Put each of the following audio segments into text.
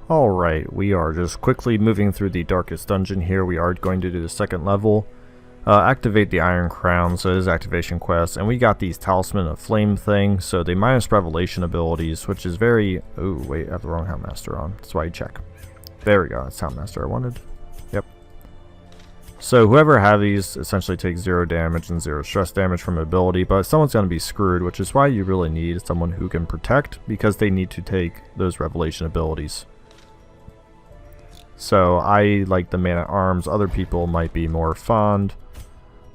Alright, we are just quickly moving through the darkest dungeon here. We are going to do the second level. Activate the Iron Crown, so it is activation quest. And we got these Talisman of Flame thing, so the minus revelation abilities, which is very... Oh, wait, I have the wrong Houndmaster on. That's why you check. There we go, that's Houndmaster I wanted. Yep. So whoever have these essentially takes 0 damage and 0 stress damage from ability, but someone's going to be screwed, which is why you really need someone who can protect, because they need to take those revelation abilities. So I like the man-at-arms. Other people might be more fond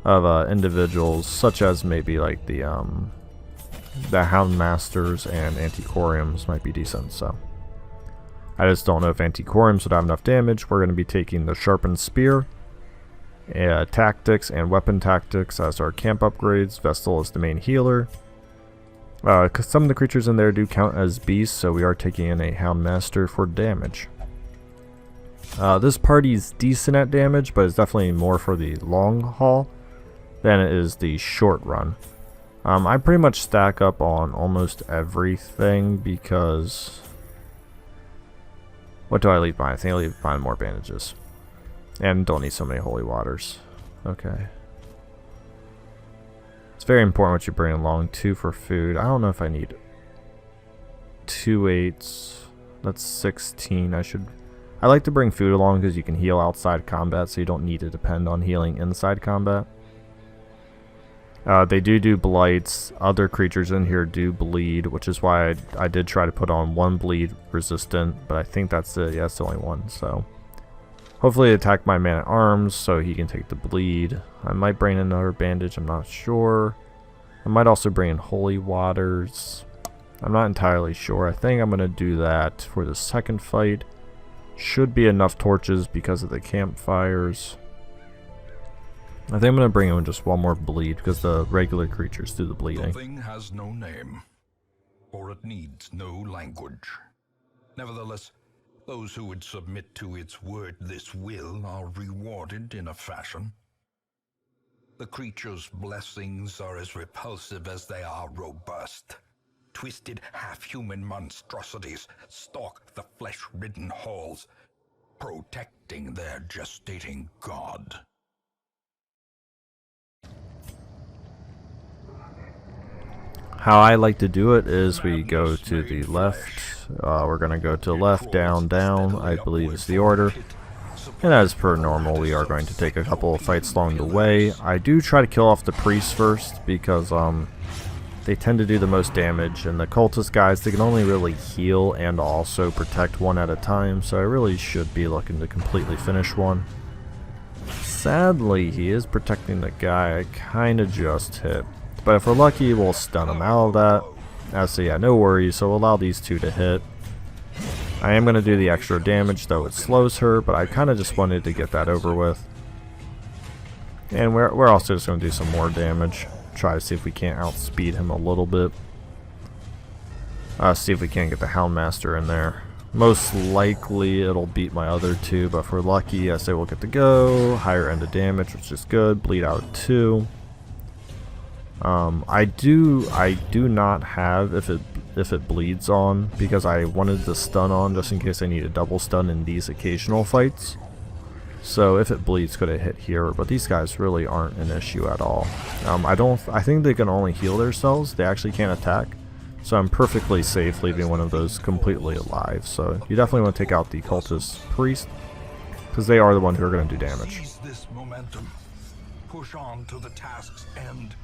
of individuals such as maybe like the Houndmasters and Antiquariums might be decent. So I just don't know if Antiquariums would have enough damage. We're going to be taking the Sharpened Spear, Tactics, and Weapon Tactics as our camp upgrades. Vestal is the main healer. Cause some of the creatures in there do count as beasts, so we are taking in a Houndmaster for damage. This party's decent at damage, but it's definitely more for the long haul than it is the short run. I pretty much stack up on almost everything because... What do I leave behind? I think I leave behind more bandages. And don't need so many holy waters. Okay. It's very important what you bring along. 2 for food. I don't know if I need 2 8s. That's 16. I like to bring food along because you can heal outside combat, so you don't need to depend on healing inside combat. They do blights. Other creatures in here do bleed, which is why I did try to put on 1 bleed resistant, but I think that's it. Yeah, it's the only one. So hopefully attack my man-at-arms so he can take the bleed. I might bring in another bandage. I'm not sure. I might also bring in holy waters. I'm not entirely sure. I think I'm going to do that for the second fight. Should be enough torches because of the campfires. I think I'm going to bring in just 1 more bleed because the regular creatures do the bleeding. The thing has no name, or it needs no language. Nevertheless, those who would submit to its word, this will, are rewarded in a fashion. The creature's blessings are as repulsive as they are robust. Twisted, half-human monstrosities stalk the flesh-ridden halls, protecting their gestating god. How I like to do it is we go to the left. We're going to go to left, down, down, I believe is the order. And as per normal, we are going to take a couple of fights along the way. I do try to kill off the priests first because they tend to do the most damage, and the cultist guys, they can only really heal and also protect one at a time, so I really should be looking to completely finish one. Sadly, he is protecting the guy I kinda just hit, but if we're lucky, we'll stun him out of that. So yeah, no worries, so we'll allow these 2 to hit. I am going to do the extra damage, though it slows her, but I kinda just wanted to get that over with. And we're also just going to do some more damage. Try to see if we can't outspeed him a little bit. See if we can't get the Houndmaster in there. Most likely it'll beat my other 2, but if we're lucky, I say we'll get to go. Higher end of damage, which is good. Bleed out 2. I do not have if it bleeds on, because I wanted to stun on just in case I need a double stun in these occasional fights. So if it bleeds, could have hit here, but these guys really aren't an issue at all. I think they can only heal themselves. They actually can't attack. So I'm perfectly safe leaving one of those completely alive. So you definitely want to take out the cultist priest, because they are the ones who are going to do damage. Seize this momentum. Push on to the task's end.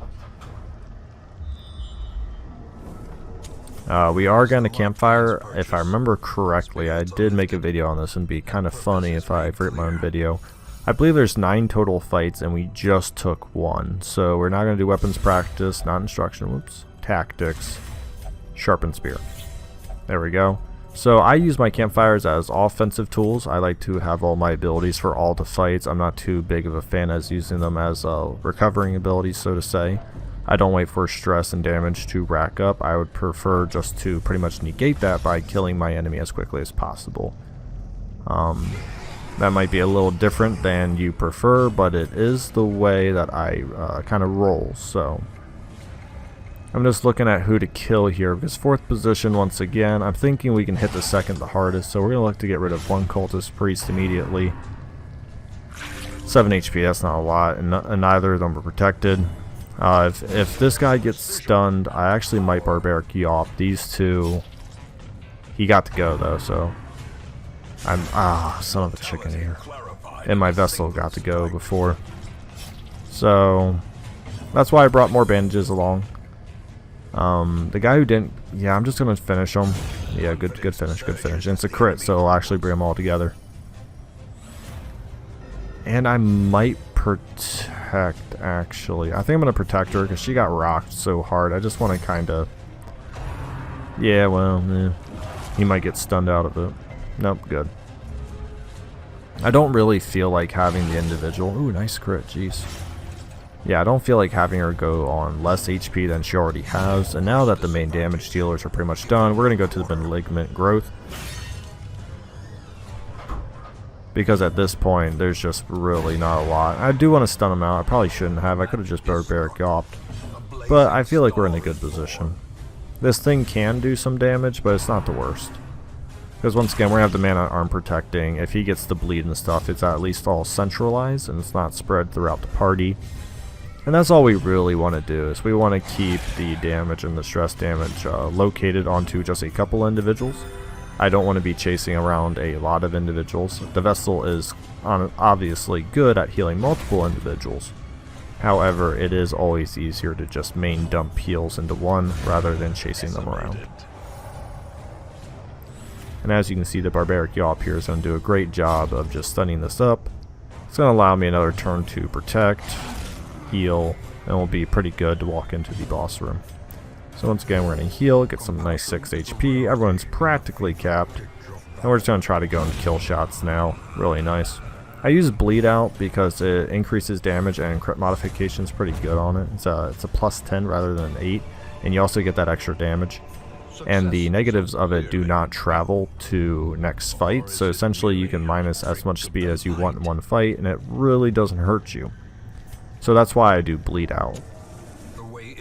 We are going to campfire. If I remember correctly, I did make a video on this, and it'd be kind of funny if I forget my own video. I believe there's 9 total fights, and we just took 1. So we're not going to do weapons practice, not instruction, whoops, tactics, sharpened spear. There we go. So I use my campfires as offensive tools. I like to have all my abilities for all the fights. I'm not too big of a fan as using them as recovering abilities, so to say. I don't wait for stress and damage to rack up. I would prefer just to pretty much negate that by killing my enemy as quickly as possible. That might be a little different than you prefer, but it is the way that I kind of roll. So I'm just looking at who to kill here, because 4th position once again, I'm thinking we can hit the 2nd the hardest, so we're going to look to get rid of 1 cultist priest immediately. 7 HP, that's not a lot, and neither of them are protected. If this guy gets stunned, I actually might barbaric Yawp. These two, he got to go though, so I'm son of a chicken here. And my Vestal got to go before, so that's why I brought more bandages along. The guy who didn't, yeah, I'm just gonna finish him. Yeah, good finish, good finish. And it's a crit, so I'll actually bring them all together. And I might protect, actually. I think I'm gonna protect her because she got rocked so hard. I just want to kind of, yeah, well, he might get stunned out of it. Nope, good. I don't really feel like having the individual. Ooh, nice crit, jeez. Yeah, I don't feel like having her go on less HP than she already has. And now that the main damage dealers are pretty much done, we're going to go to the Malignant Growth. Because at this point, there's just really not a lot. I do want to stun him out. I probably shouldn't have. I could have just barbaric Yawped. But I feel like we're in a good position. This thing can do some damage, but it's not the worst. Because once again, we have the man-at-arm protecting. If he gets the bleed and stuff, it's at least all centralized and it's not spread throughout the party. And that's all we really want to do, is we want to keep the damage and the stress damage located onto just a couple individuals. I don't want to be chasing around a lot of individuals. The Vestal is obviously good at healing multiple individuals. However, it is always easier to just main dump heals into one rather than chasing them around. And as you can see, the Barbaric Yawp here is going to do a great job of just stunning this up. It's going to allow me another turn to protect, heal, and will be pretty good to walk into the boss room. So once again, we're going to heal, get some nice 6 HP. Everyone's practically capped. And we're just going to try to go into kill shots now. Really nice. I use Bleed Out because it increases damage and crit modification is pretty good on it. It's a plus 10 rather than 8. And you also get that extra damage. And the negatives of it do not travel to next fight. So essentially you can minus as much speed as you want in one fight and it really doesn't hurt you. So that's why I do Bleed Out.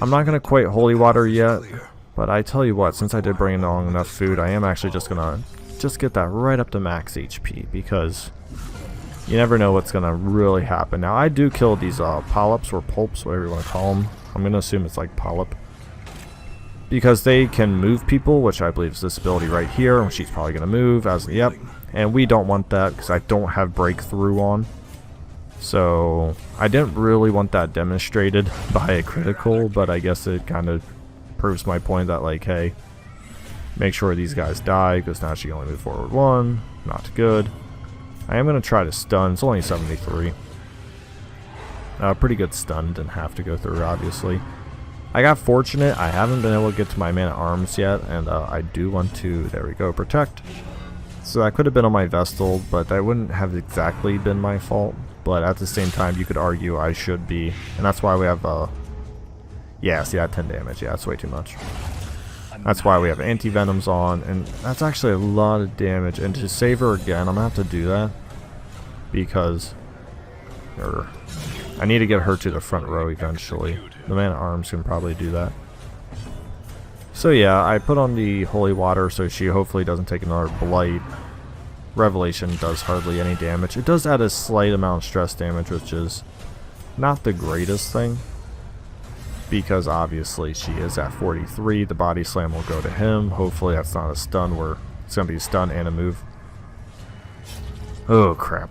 I'm not going to quite Holy Water yet, but I tell you what, since I did bring along enough food, I am actually just going to get that right up to max HP, because you never know what's going to really happen. Now, I do kill these polyps or pulps, whatever you want to call them. I'm going to assume it's like polyp, because they can move people, which I believe is this ability right here, and she's probably going to move, yep, and we don't want that because I don't have breakthrough on. So I didn't really want that demonstrated by a critical, but I guess it kind of proves my point that, like, hey, make sure these guys die, because now she can only move forward 1. Not good. I am going to try to stun. It's only 73. Pretty good stun. Didn't have to go through, obviously. I got fortunate. I haven't been able to get to my man-at-arms yet, and I do want to, there we go, protect. So that could have been on my Vestal, but that wouldn't have exactly been my fault. But at the same time, you could argue I should be. And that's why we have, yeah, see, I had 10 damage. Yeah, that's way too much. That's why we have anti-venoms on. And that's actually a lot of damage. And to save her again, I'm going to have to do that. Because I need to get her to the front row eventually. The man-at-arms can probably do that. So yeah, I put on the Holy Water so she hopefully doesn't take another Blight. Revelation does hardly any damage. It does add a slight amount of stress damage, which is not the greatest thing, because obviously she is at 43. The body slam will go to him. Hopefully that's not a stun where it's going to be a stun and a move. Oh crap.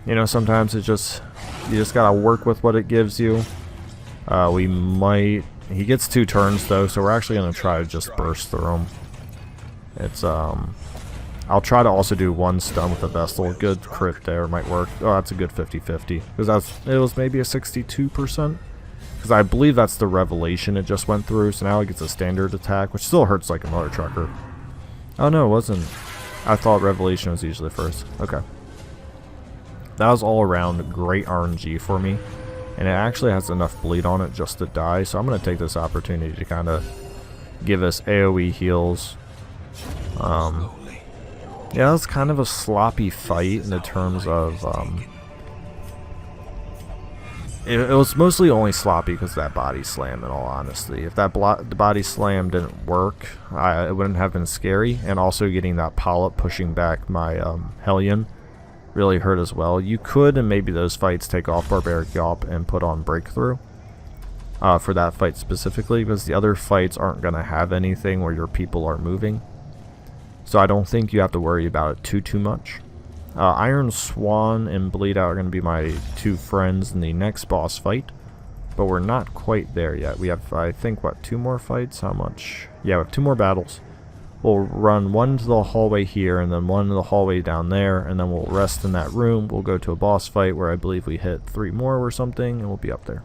You know, sometimes you just gotta work with what it gives you. He gets 2 turns though, so we're actually going to try to just burst through him. It's I'll try to also do 1 stun with the Vestal. Good crit there, might work. Oh, that's a good 50-50. Because it was maybe a 62%. Because I believe that's the Revelation it just went through. So now it gets a standard attack, which still hurts like a mother trucker. Oh no, it wasn't. I thought Revelation was usually first. Okay. That was all around great RNG for me. And it actually has enough bleed on it just to die. So I'm going to take this opportunity to kind of give us AoE heals. Yeah, that was kind of a sloppy fight in the terms of, it was mostly only sloppy because of that body slam, in all honesty. If that the body slam didn't work, it wouldn't have been scary. And also getting that polyp pushing back my Hellion really hurt as well. You could, and maybe those fights, take off Barbaric Yawp and put on Breakthrough for that fight specifically, because the other fights aren't going to have anything where your people are moving. So I don't think you have to worry about it too much. Iron Swan and Bleed Out are going to be my two friends in the next boss fight, but we're not quite there yet. We have, I think, what, 2 more fights? How much? Yeah, we have 2 more battles. We'll run one to the hallway here, and then one to the hallway down there, and then we'll rest in that room. We'll go to a boss fight where I believe we hit 3 more or something, and we'll be up there.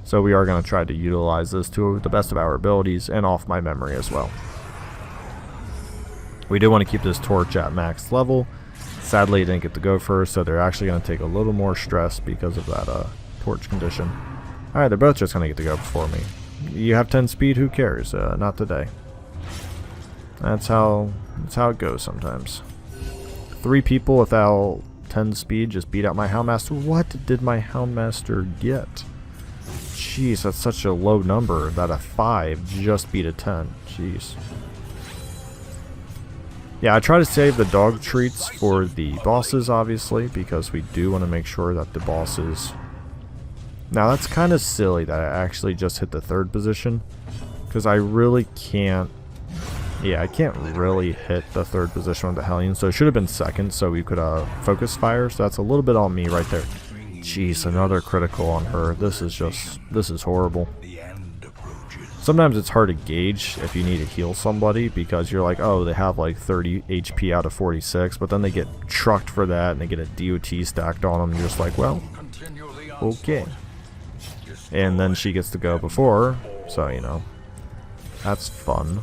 So we are going to try to utilize this to the best of our abilities, and off my memory as well. We do want to keep this torch at max level. Sadly, it didn't get to go first, so they're actually going to take a little more stress because of that torch condition. Alright, they're both just going to get to go before me. You have 10 speed, who cares? Not today. That's how it goes sometimes. 3 people without 10 speed just beat out my Houndmaster. What did my Houndmaster get? Jeez, that's such a low number that a 5 just beat a 10. Jeez. Yeah, I try to save the dog treats for the bosses, obviously, because we do want to make sure that the bosses... Now, that's kind of silly that I actually just hit the 3rd position, because I really can't... Yeah, I can't really hit the 3rd position with the Hellion, so it should have been 2nd, so we could focus fire, so that's a little bit on me right there. Jeez, another critical on her. This is horrible. Sometimes it's hard to gauge if you need to heal somebody, because you're like, oh, they have like 30 HP out of 46, but then they get trucked for that and they get a DOT stacked on them, and you're just like, well, okay. And then she gets to go before, so, you know, that's fun.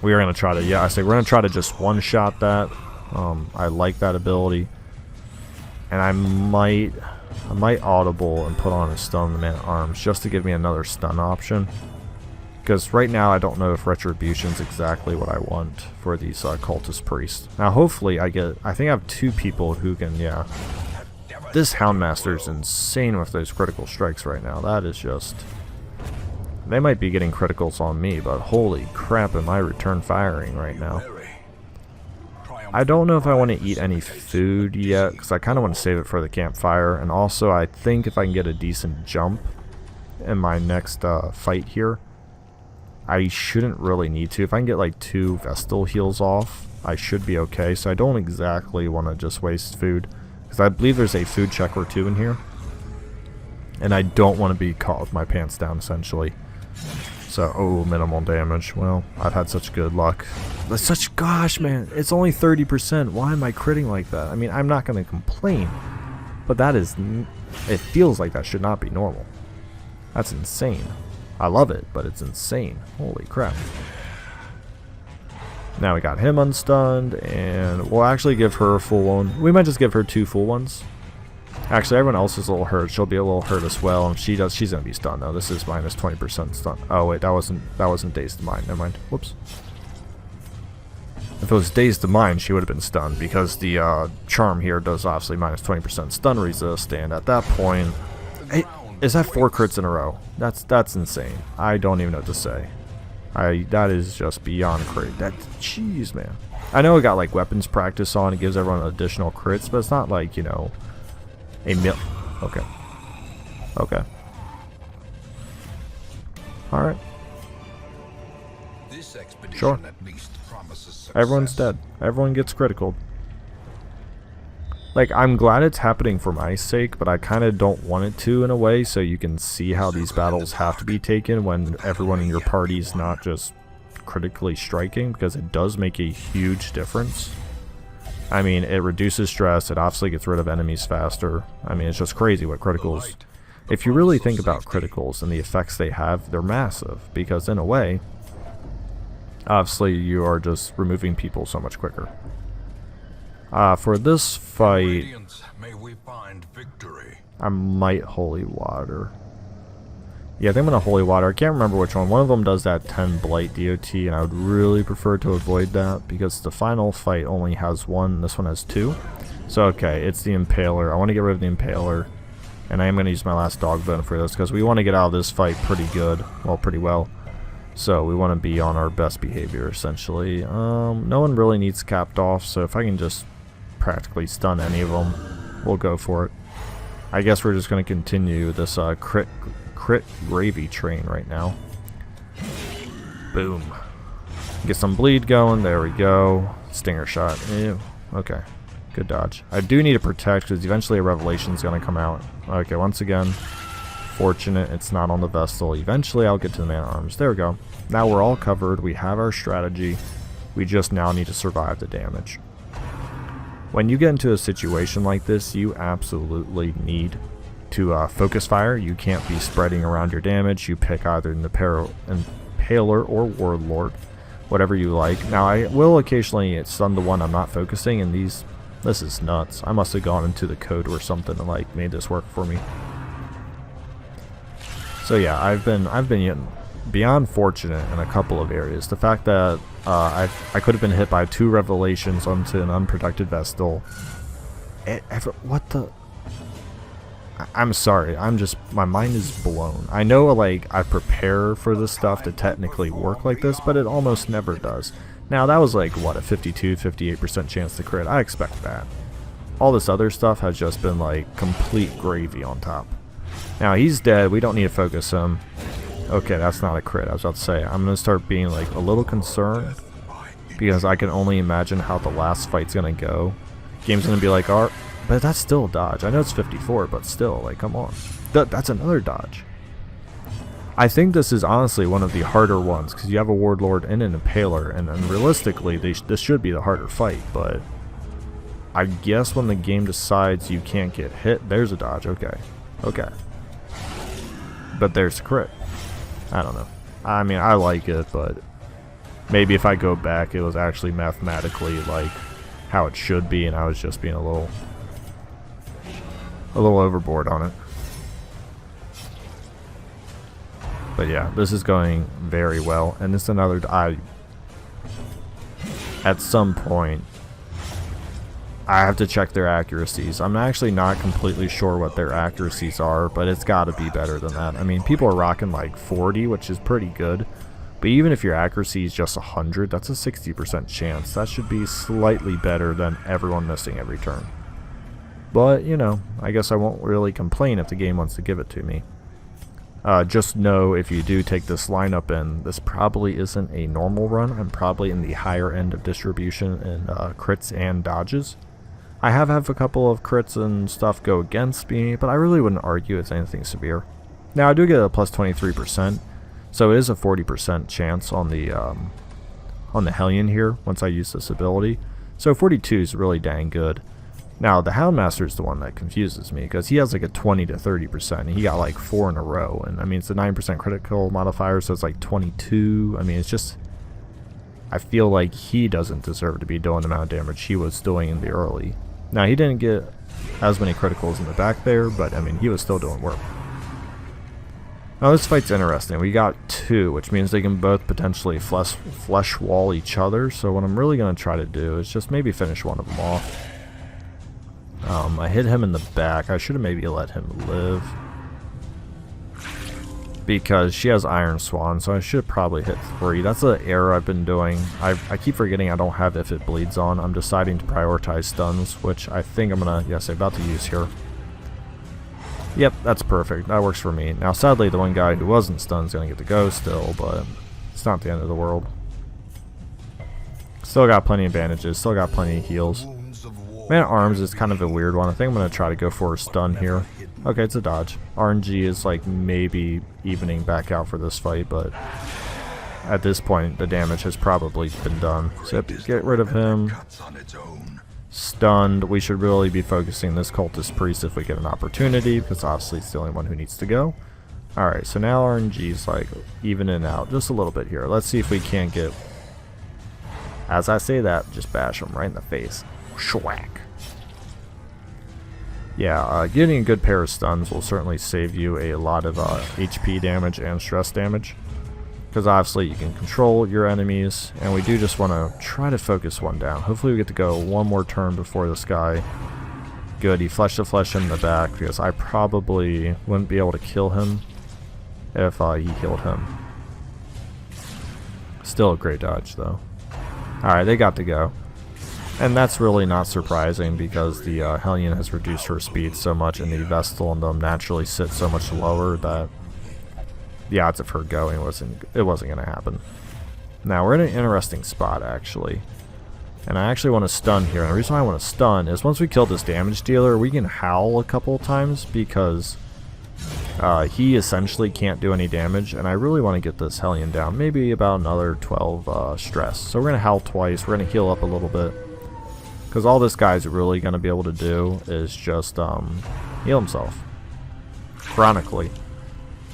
We are going to try to, yeah, I say we're going to try to just one-shot that. I like that ability. And I might audible and put on a stun on the man at arms just to give me another stun option, because right now I don't know if Retribution's exactly what I want for these cultist priests. Now hopefully I think I have 2 people who can, yeah. This Houndmaster's insane with those critical strikes right now. That is just... They might be getting criticals on me, but holy crap am I return firing right now. I don't know if I want to eat any food yet, because I kind of want to save it for the campfire. And also, I think if I can get a decent jump in my next fight here, I shouldn't really need to. If I can get like 2 Vestal heals off, I should be okay. So I don't exactly want to just waste food, because I believe there's a food check or 2 in here. And I don't want to be caught with my pants down, essentially. So, oh, minimal damage. Well, I've had such good luck. But gosh, man, it's only 30%. Why am I critting like that? I mean, I'm not going to complain. But that is, it feels like that should not be normal. That's insane. I love it, but it's insane. Holy crap. Now we got him unstunned, and we'll actually give her a full one. We might just give her 2 full ones. Actually, everyone else is a little hurt. She'll be a little hurt as well. And she's gonna be stunned though. This is minus 20% stun. Oh wait, that wasn't Dazed to Mind. Never mind. Whoops. If it was Dazed to Mind, she would have been stunned, because the charm here does obviously minus 20% stun resist. And at that point, is that 4 crits in a row? That's insane. I don't even know what to say. That is just beyond crit. Jeez, man. I know it got like weapons practice on. It gives everyone additional crits, but it's not like, you know. Okay. Okay. Alright. Sure. Everyone's dead. Everyone gets critical. Like, I'm glad it's happening for my sake, but I kind of don't want it to in a way, so you can see how these battles have to be taken when everyone in your party is not just critically striking, because it does make a huge difference. I mean, it reduces stress, it obviously gets rid of enemies faster. I mean, it's just crazy what criticals... If you really think about criticals and the effects they have, they're massive, because in a way, obviously you are just removing people so much quicker. For this fight, I might Holy Water. Yeah, I think I'm going to Holy Water. I can't remember which one. One of them does that 10 Blight DOT, and I would really prefer to avoid that, because the final fight only has 1, this one has 2. So okay, it's the Impaler. I want to get rid of the Impaler. And I am going to use my last dog bone for this because we want to get out of this fight pretty good. Well, pretty well. So we want to be on our best behavior, essentially. No one really needs capped off, so if I can just practically stun any of them, we'll go for it. I guess we're just going to continue this crit gravy train right now. Boom. Get some bleed going. There we go. Stinger shot. Ew. Okay. Good dodge. I do need to protect because eventually a revelation is going to come out. Okay, once again, fortunate it's not on the Vestal. Eventually I'll get to the man-at-arms. There we go. Now we're all covered. We have our strategy. We just now need to survive the damage. When you get into a situation like this, you absolutely need to focus fire. You can't be spreading around your damage. You pick either an Impaler or Warlord, whatever you like. Now I will occasionally stun the one I'm not focusing, and this is nuts. I must have gone into the code or something and like made this work for me. So yeah, I've been beyond fortunate in a couple of areas. The fact that I could have been hit by 2 revelations onto an unprotected Vestal. What the? I'm sorry. My mind is blown. I know like I prepare for this stuff to technically work like this, but it almost never does. Now that was like what, a 52-58% chance to crit. I expect that. All this other stuff has just been like complete gravy on top. Now he's dead. We don't need to focus him. Okay, that's not a crit. I was about to say, I'm going to start being like a little concerned because I can only imagine how the last fight's going to go. Game's going to be like, but that's still a dodge. I know it's 54, but still, like, come on. That's another dodge. I think this is honestly one of the harder ones because you have a Warlord and an Impaler, and realistically, this should be the harder fight, but I guess when the game decides you can't get hit, there's a dodge. Okay. Okay. But there's a crit. I don't know. I mean, I like it, but maybe if I go back, it was actually mathematically like how it should be, and I was just being a little overboard on it. But yeah, this is going very well, and it's another. At some point, I have to check their accuracies. I'm actually not completely sure what their accuracies are, but it's got to be better than that. I mean, people are rocking like 40, which is pretty good. But even if your accuracy is just 100, that's a 60% chance. That should be slightly better than everyone missing every turn. But, you know, I guess I won't really complain if the game wants to give it to me. Just know if you do take this lineup in, this probably isn't a normal run. I'm probably in the higher end of distribution in crits and dodges. I have had a couple of crits and stuff go against me, but I really wouldn't argue it's anything severe. Now I do get a plus 23%, so it is a 40% chance on the Hellion here once I use this ability. So 42 is really dang good. Now the Houndmaster is the one that confuses me because he has like a 20 to 30%, and he got like 4 in a row, and I mean it's a 9% critical modifier, so it's like 22. I mean it's just, I feel like he doesn't deserve to be doing the amount of damage he was doing in the early. Now he didn't get as many criticals in the back there, but I mean he was still doing work. Now this fight's interesting. We got 2, which means they can both potentially flesh wall each other, so what I'm really going to try to do is just maybe finish one of them off. I hit him in the back. I should have maybe let him live because she has Iron Swan, so I should probably hit 3. That's the error I've been doing. I keep forgetting I don't have If It Bleeds on. I'm deciding to prioritize stuns, which I think I'm gonna, yes, I'm about to use here. Yep, that's perfect. That works for me. Now sadly the one guy who wasn't stunned is gonna get to go still, but it's not the end of the world. Still got plenty of bandages, still got plenty of heals. Man-at-Arms is kind of a weird one. I think I'm going to try to go for a stun here. Okay, it's a dodge. RNG is like maybe evening back out for this fight, but at this point the damage has probably been done. So get rid of him. Stunned. We should really be focusing this Cultist Priest if we get an opportunity, because obviously it's the only one who needs to go. Alright, so now RNG is like evening out just a little bit here. Let's see if we can't get, as I say that, just bash him right in the face. Schwack. Yeah, getting a good pair of stuns will certainly save you a lot of HP damage and stress damage. because obviously you can control your enemies, and we do just want to try to focus one down. Hopefully we get to go one more turn before this guy. Good, he fleshed the flesh in the back, because I probably wouldn't be able to kill him if he healed him. Still a great dodge though. Alright, they got to go. And that's really not surprising because the Hellion has reduced her speed so much, and the Vestal and them naturally sit so much lower that the odds of her going wasn't going to happen. Now we're in an interesting spot actually, and I actually want to stun here. And the reason why I want to stun is once we kill this damage dealer, we can howl a couple of times because he essentially can't do any damage, and I really want to get this Hellion down, maybe about another 12 stress. So we're going to howl twice, we're going to heal up a little bit, because all this guy's really going to be able to do is just heal himself chronically.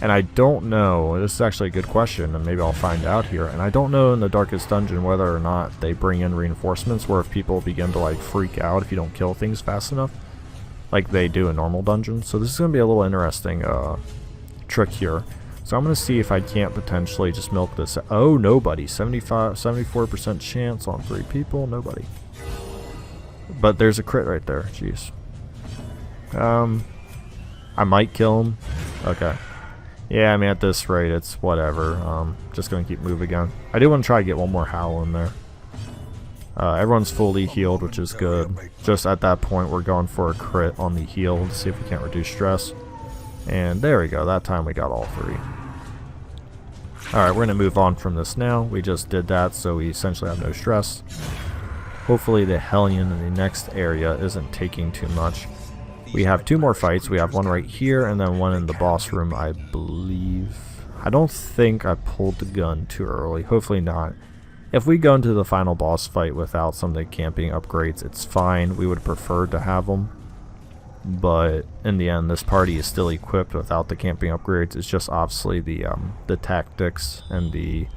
And I don't know, this is actually a good question, and maybe I'll find out here, and I don't know in the Darkest Dungeon whether or not they bring in reinforcements where if people begin to like freak out if you don't kill things fast enough, like they do in normal dungeons. So this is going to be a little interesting trick here. So I'm going to see if I can't potentially just milk this. Oh, nobody. 74% chance on 3 people. Nobody. But there's a crit right there. Jeez. I might kill him. Okay. Yeah, I mean at this rate it's whatever. Just going to keep moving again. I do want to try to get one more howl in there. Everyone's fully healed, which is good. Just at that point we're going for a crit on the heal to see if we can't reduce stress. And there we go, that time we got all 3. Alright, we're going to move on from this now. We just did that, so we essentially have no stress. Hopefully the Hellion in the next area isn't taking too much. We have 2 more fights. We have one right here and then one in the boss room, I believe. I don't think I pulled the gun too early. Hopefully not. If we go into the final boss fight without some of the camping upgrades, it's fine. We would prefer to have them. But in the end, this party is still equipped without the camping upgrades. It's just obviously the tactics and the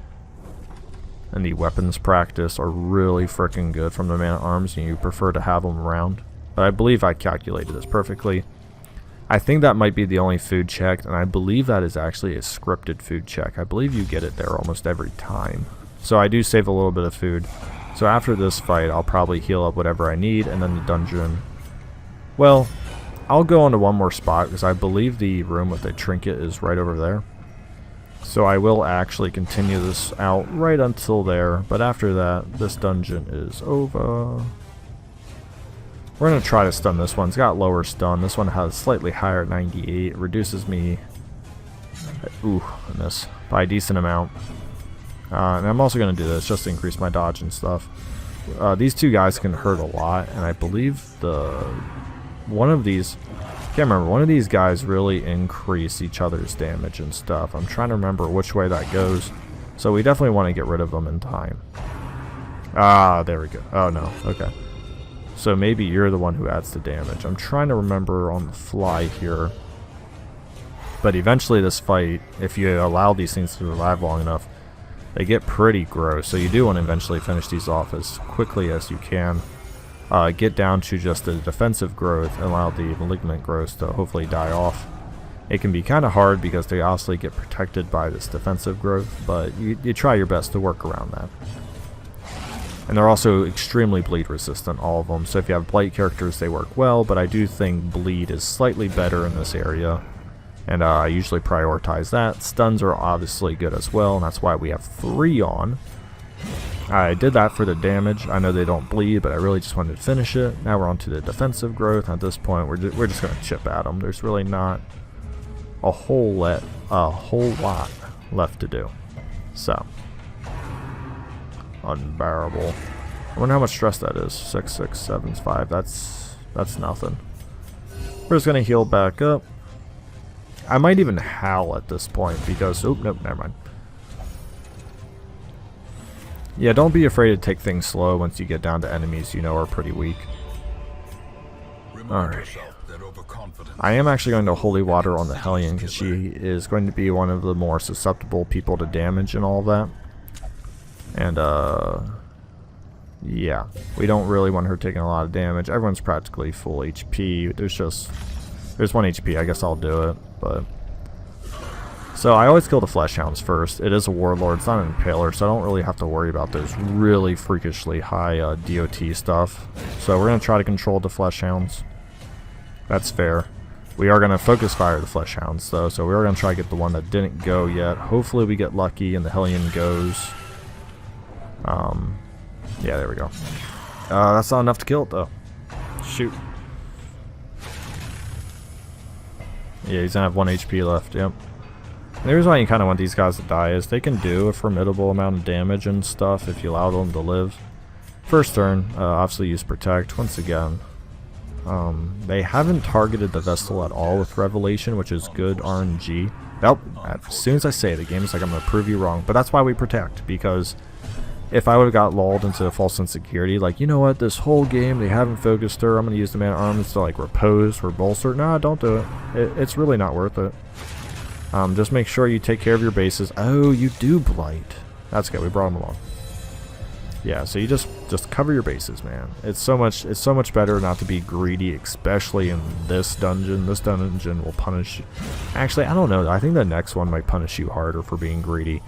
weapons practice are really freaking good from the man-at-arms, and you prefer to have them around. But I believe I calculated this perfectly. I think that might be the only food check, and I believe that is actually a scripted food check. I believe you get it there almost every time. So I do save a little bit of food. So after this fight, I'll probably heal up whatever I need, and then the dungeon. Well, I'll go on to one more spot, because I believe the room with the trinket is right over there. So I will actually continue this out right until there, but after that, this dungeon is over. We're going to try to stun this one. It's got lower stun. This one has slightly higher 98. It reduces me, ooh, I miss, by a decent amount. And I'm also going to do this just to increase my dodge and stuff. These 2 guys can hurt a lot, and I believe one of these guys really increase each other's damage and stuff. I'm trying to remember which way that goes, so we definitely want to get rid of them in time. Ah, there we go. Oh no, okay. So maybe you're the one who adds the damage. I'm trying to remember on the fly here. But eventually this fight, if you allow these things to survive long enough, they get pretty gross. So you do want to eventually finish these off as quickly as you can. Get down to just the defensive growth and allow the malignant growth to hopefully die off. It can be kind of hard because they obviously get protected by this defensive growth, but you try your best to work around that. And they're also extremely bleed resistant, all of them. So if you have blight characters, they work well, but I do think bleed is slightly better in this area. And I usually prioritize that. Stuns are obviously good as well, and that's why we have 3 on. I did that for the damage. I know they don't bleed, but I really just wanted to finish it. Now we're on to the defensive growth. At this point, we're just going to chip at them. There's really not a whole lot left to do. So, unbearable. I wonder how much stress that is. 6, 6, 7, 5. That's nothing. We're just going to heal back up. I might even howl at this point because... Oh, nope, never mind. Yeah, don't be afraid to take things slow once you get down to enemies you know are pretty weak. Alright. I am actually going to Holy Water on the Hellion because she is going to be one of the more susceptible people to damage and all of that. And, yeah. We don't really want her taking a lot of damage. Everyone's practically full HP. There's 1 HP. I guess I'll do it, but So I always kill the flesh hounds first. It is a warlord, it's not an impaler, so I don't really have to worry about those really freakishly high DOT stuff. So we're going to try to control the flesh hounds. That's fair. We are going to focus fire the flesh hounds though, so we are going to try to get the one that didn't go yet. Hopefully we get lucky and the Hellion goes. Yeah, there we go. That's not enough to kill it though. Shoot. Yeah, he's going to have 1 HP left, yep. The reason why you kind of want these guys to die is they can do a formidable amount of damage and stuff if you allow them to live. First turn, obviously use Protect. Once again, they haven't targeted the Vestal at all with Revelation, which is good RNG. Nope, as soon as I say it, the game is like, I'm going to prove you wrong. But that's why we Protect, because if I would have got lulled into a false insecurity, like, you know what, this whole game they haven't focused her, I'm going to use the Man at Arms to like repose or bolster. Nah, don't do it. It's really not worth it. Just make sure you take care of your bases. Oh, you do Blight. That's good. We brought him along. Yeah, so you just cover your bases, man. It's so much better not to be greedy, especially in this dungeon. This dungeon will punish you. Actually, I don't know. I think the next one might punish you harder for being greedy,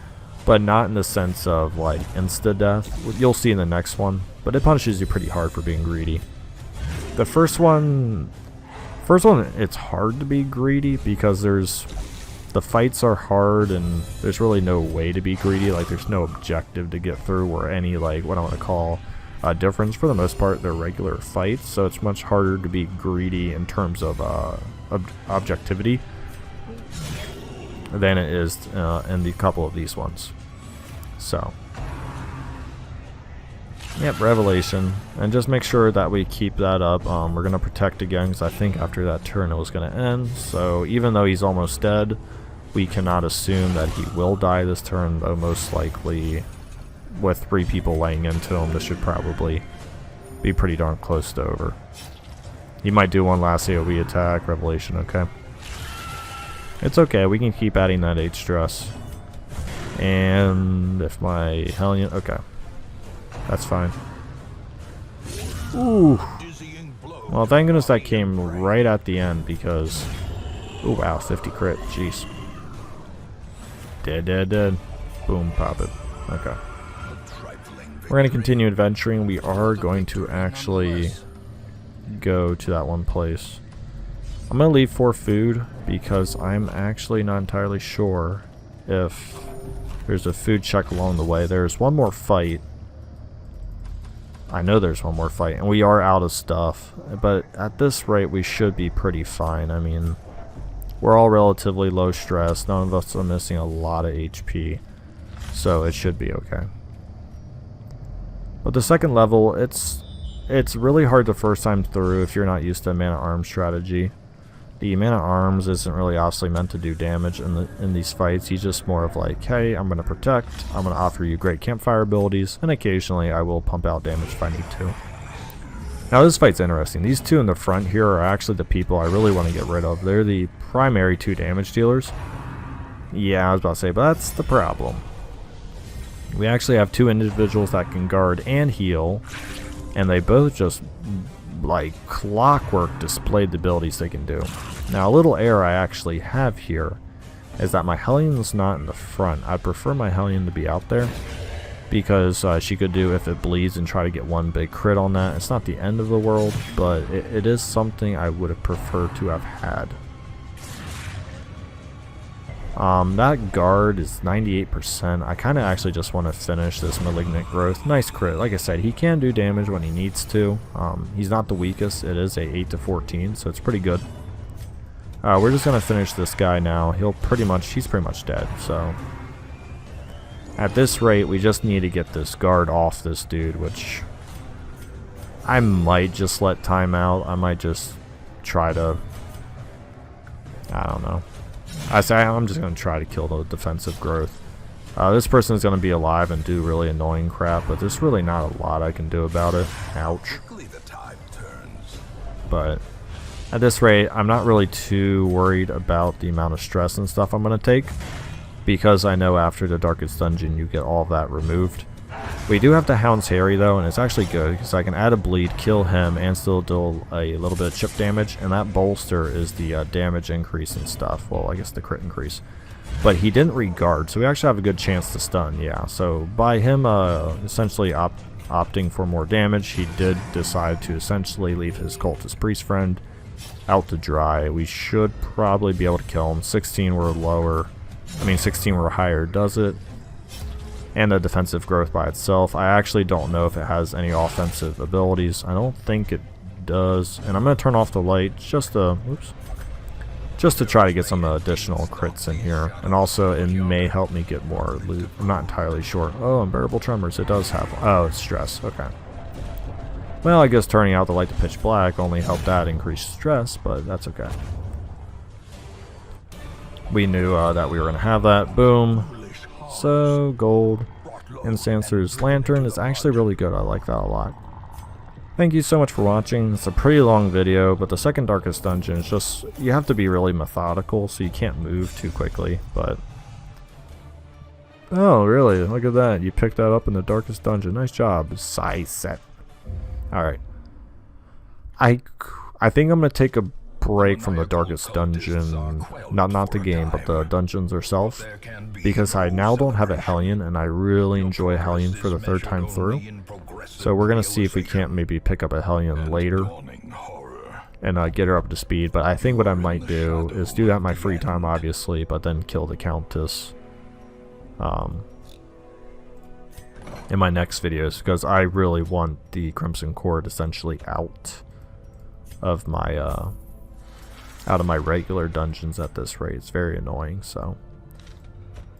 but not in the sense of like insta death. You'll see in the next one, but it punishes you pretty hard for being greedy. The first one, it's hard to be greedy because the fights are hard and there's really no way to be greedy. Like, there's no objective to get through or any, like, what I want to call a difference. For the most part, they're regular fights, so it's much harder to be greedy in terms of objectivity than it is in the couple of these ones. So, yep, Revelation. And just make sure that we keep that up. We're going to Protect again, because I think after that turn it was going to end. So even though he's almost dead, we cannot assume that he will die this turn, though most likely with 3 people laying into him, this should probably be pretty darn close to over. He might do one last AoE attack, Revelation, okay. It's okay, we can keep adding that 8 stress. And if my Hellion, okay. That's fine. Ooh. Well, thank goodness that came right at the end because... Oh wow, 50 crit, jeez. Dead. Boom, pop it. Okay. We're going to continue adventuring. We are going to actually go to that one place. I'm going to leave for food because I'm actually not entirely sure if there's a food check along the way. There's one more fight. I know there's one more fight, and we are out of stuff. But at this rate, we should be pretty fine. I mean, we're all relatively low stress. None of us are missing a lot of HP. So it should be okay. But the second level, it's really hard the first time through if you're not used to Man at Arms strategy. The Man at Arms isn't really obviously meant to do damage in these fights. He's just more of like, hey, I'm going to protect, I'm going to offer you great campfire abilities, and occasionally I will pump out damage if I need to. Now this fight's interesting. These 2 in the front here are actually the people I really want to get rid of. They're the primary 2 damage dealers. Yeah, I was about to say, but that's the problem. We actually have 2 individuals that can guard and heal, and they both just like clockwork displayed the abilities they can do. Now a little error I actually have here is that my Hellion's not in the front. I'd prefer my Hellion to be out there because she could do if it bleeds and try to get one big crit on that. It's not the end of the world, but it is something I would have preferred to have had. That guard is 98%. I kind of actually just want to finish this Malignant Growth. Nice crit. Like I said, he can do damage when he needs to. He's not the weakest. It is a 8 to 14, so it's pretty good. We're just going to finish this guy now. He's pretty much dead, so... At this rate, we just need to get this guard off this dude, which... I might just let time out. I might just try to... I don't know. I'm just going to try to kill the defensive growth. This person is going to be alive and do really annoying crap, but there's really not a lot I can do about it. Ouch. But at this rate, I'm not really too worried about the amount of stress and stuff I'm going to take, because I know after the Darkest Dungeon you get all of that removed. We do have to Hound's Harry though, and it's actually good because I can add a bleed, kill him, and still do a little bit of chip damage, and that bolster is the damage increase and stuff. Well, I guess the crit increase. But he didn't regard, so we actually have a good chance to stun, yeah. So by him essentially opting for more damage, he did decide to essentially leave his cultist priest friend out to dry. We should probably be able to kill him. 16 or lower, 16 or higher does it. And the defensive growth by itself. I actually don't know if it has any offensive abilities. I don't think it does. And I'm going to turn off the light just to try to get some additional crits in here. And also, it may help me get more loot. I'm not entirely sure. Oh, unbearable tremors. It does have... Oh, it's stress. Okay. Well, I guess turning out the light to pitch black only helped that increase stress, but that's okay. We knew that we were going to have that. Boom. So, gold. Instancer's Lantern is actually really good. I like that a lot. Thank you so much for watching. It's a pretty long video, but the second darkest dungeon is just, you have to be really methodical, so you can't move too quickly, but... Oh, really? Look at that. You picked that up in the darkest dungeon. Nice job. Size set. Alright. I think I'm going to take a break from the darkest dungeon. Not the game, but the dungeons themselves. Because I now don't have a Hellion, and I really enjoy Hellion for the third time through. So we're going to see if we can't maybe pick up a Hellion later and get her up to speed. But I think what I might do is do that in my free time, obviously, but then kill the Countess in my next videos, because I really want the Crimson Cord essentially out of my regular dungeons at this rate. It's very annoying, so...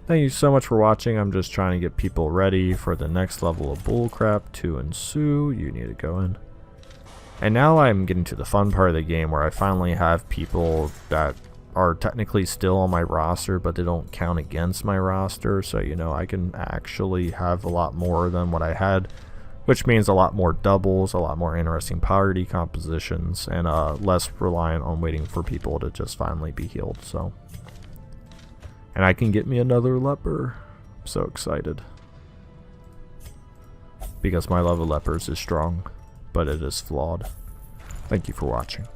Thank you so much for watching. I'm just trying to get people ready for the next level of bullcrap to ensue. You need to go in. And now I'm getting to the fun part of the game where I finally have people that are technically still on my roster, but they don't count against my roster. So, you know, I can actually have a lot more than what I had, which means a lot more doubles, a lot more interesting power decompositions, and less reliant on waiting for people to just finally be healed. So... And I can get me another leper. I'm so excited. Because my love of lepers is strong, but it is flawed. Thank you for watching.